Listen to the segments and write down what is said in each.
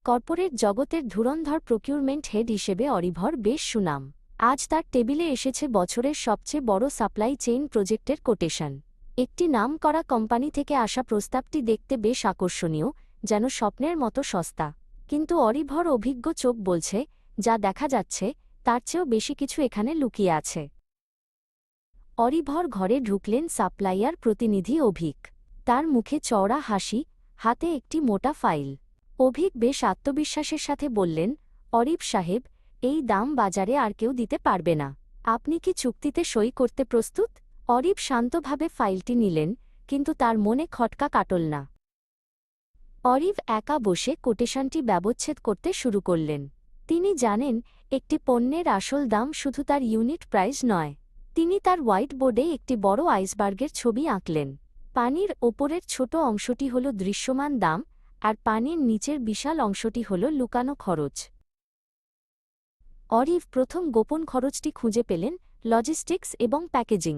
Corporate জগতের ধুরন্ধর procurement head হিসেবে অরিভর বেশ সুনাম। আজ তার টেবিলে এসেছে বছরের সবচেয়ে বড় সাপ্লাই চেইন প্রজেক্টের কোটেশন। একটি নামকরা কোম্পানি থেকে আসা প্রস্তাবটি দেখতে বেশ আকর্ষণীয়, যেন স্বপ্নের মতো সস্তা। কিন্তু অরিভর অভিজ্ঞ চোখ বলছে, যা দেখা যাচ্ছে তার চেয়েও বেশি কিছু এখানে লুকিয়ে আছে। অরিভর ঘরে ঢুকলেন সাপ্লাইয়ার প্রতিনিধি অভিক। তার মুখে চওড়া হাসি, হাতে একটি মোটা ফাইল। অভিক বেশ আত্মবিশ্বাসের সাথে বললেন, অরিভ সাহেব, এই দাম বাজারে আর কেউ দিতে পারবে না। আপনি কি চুক্তিতে সই করতে প্রস্তুত? অরিভ শান্তভাবে ফাইলটি নিলেন, কিন্তু তার মনে খটকা কাটল না। অরিভ একা বসে কোটেশনটি ব্যবচ্ছেদ করতে শুরু করলেন। তিনি জানেন, একটি পণ্যের আসল দাম শুধু তার ইউনিট প্রাইস নয়। তিনি তার হোয়াইট বোর্ডে একটি বড় আইসবার্গের ছবি আঁকলেন। পানির ওপরের ছোট অংশটি হল দৃশ্যমান দাম, আর পানির নিচের বিশাল অংশটি হল লুকানো খরচ। অরিভ প্রথম গোপন খরচটি খুঁজে পেলেন, লজিস্টিক্স এবং প্যাকেজিং।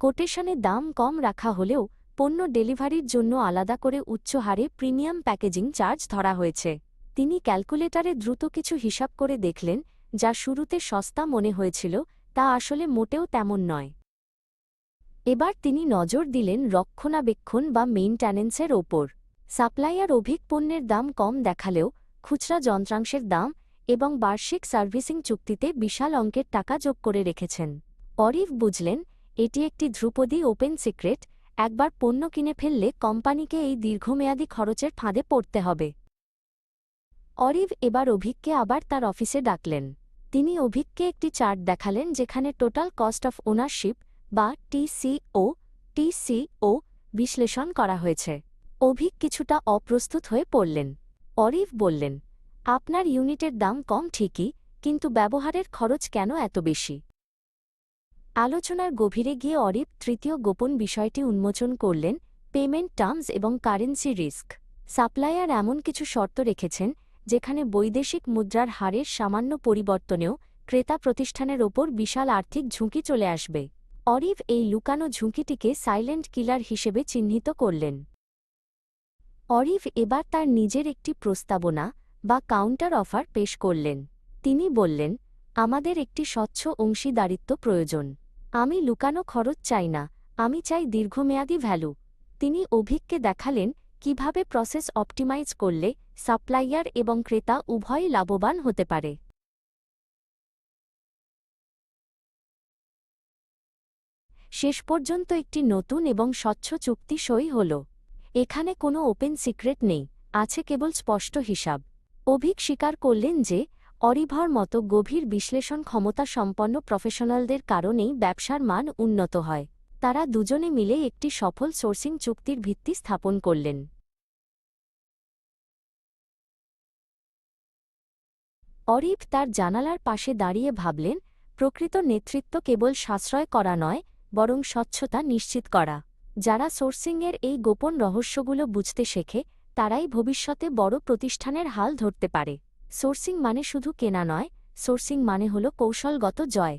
কোটেশনে দাম কম রাখা হলেও পণ্য ডেলিভারির জন্য আলাদা করে উচ্চ হারে প্রিমিয়াম প্যাকেজিং চার্জ ধরা হয়েছে। তিনি ক্যালকুলেটরে দ্রুত কিছু হিসাব করে দেখলেন, যা শুরুতে সস্তা মনে হয়েছিল তা আসলে মোটেও তেমন নয়। এবার তিনি নজর দিলেন রক্ষণাবেক্ষণ বা মেইনটেন্যান্সের ওপর। সাপ্লাইয়ার অভিক পণ্যের দাম কম দেখালেও খুচরা যন্ত্রাংশের দাম এবং বার্ষিক সার্ভিসিং চুক্তিতে বিশাল অঙ্কের টাকা যোগ করে রেখেছেন। অরিভ বুঝলেন, এটি একটি ধ্রুপদী ওপেন সিক্রেট। একবার পণ্য কিনে ফেললে কোম্পানিকে এই দীর্ঘমেয়াদী খরচের ফাঁদে পড়তে হবে। অরিভ এবার অভিককে আবার তার অফিসে ডাকলেন। তিনি অভিককে একটি চার্ট দেখালেন, যেখানে টোটাল কস্ট অফ ওনারশিপ বা টিসিও বিশ্লেষণ করা হয়েছে। অভিক কিছুটা অপ্রস্তুত হয়ে পড়লেন। অরিভ বললেন, আপনার ইউনিটের দাম কম ঠিকই, কিন্তু ব্যবহারের খরচ কেন এত বেশি? আলোচনার গভীরে গিয়ে অরিভ তৃতীয় গোপন বিষয়টি উন্মোচন করলেন, পেমেন্ট টার্মস এবং কারেন্সি রিস্ক। সাপ্লায়ার এমন কিছু শর্ত রেখেছেন, যেখানে বৈদেশিক মুদ্রার হারের সামান্য পরিবর্তনেও ক্রেতা প্রতিষ্ঠানের ওপর বিশাল আর্থিক ঝুঁকি চলে আসবে। অরিভ এই লুকানো ঝুঁকিটিকে সাইলেন্ট কিলার হিসেবে চিহ্নিত করলেন। অরিভ এবার তার নিজের একটি প্রস্তাবনা বা কাউন্টার অফার পেশ করলেন। তিনি বললেন, আমাদের একটি স্বচ্ছ অংশীদারিত্ব প্রয়োজন। আমি লুকানো খরচ চাই না, আমি চাই দীর্ঘমেয়াদী ভ্যালু। তিনি অভিককে দেখালেন কিভাবে প্রসেস অপটিমাইজ করলে সাপ্লাইয়ার এবং ক্রেতা উভয়ই লাভবান হতে পারে। শেষ পর্যন্ত একটি নতুন এবং স্বচ্ছ চুক্তি সই হল। এখানে কোনো ওপেন সিক্রেট নেই, আছে কেবল স্পষ্ট হিসাব। অভিক স্বীকার করলেন যে, অরিভর মতো গভীর বিশ্লেষণ ক্ষমতা সম্পন্ন প্রফেশনালদের কারণেই ব্যবসার মান উন্নত হয়। তারা দুজনে মিলে একটি সফল সোর্সিং চুক্তির ভিত্তি স্থাপন করলেন। অরিভ তার জানালার পাশে দাঁড়িয়ে ভাবলেন, প্রকৃত নেতৃত্ব কেবল সাশ্রয় করা নয়, বরং স্বচ্ছতা নিশ্চিত করা। যারা সোর্সিংয়ের এই গোপন রহস্যগুলো বুঝতে শেখে, তারাই ভবিষ্যতে বড় প্রতিষ্ঠানের হাল ধরতে পারে। সোর্সিং মানে শুধু কেনা নয়, সোর্সিং মানে হল কৌশলগত জয়।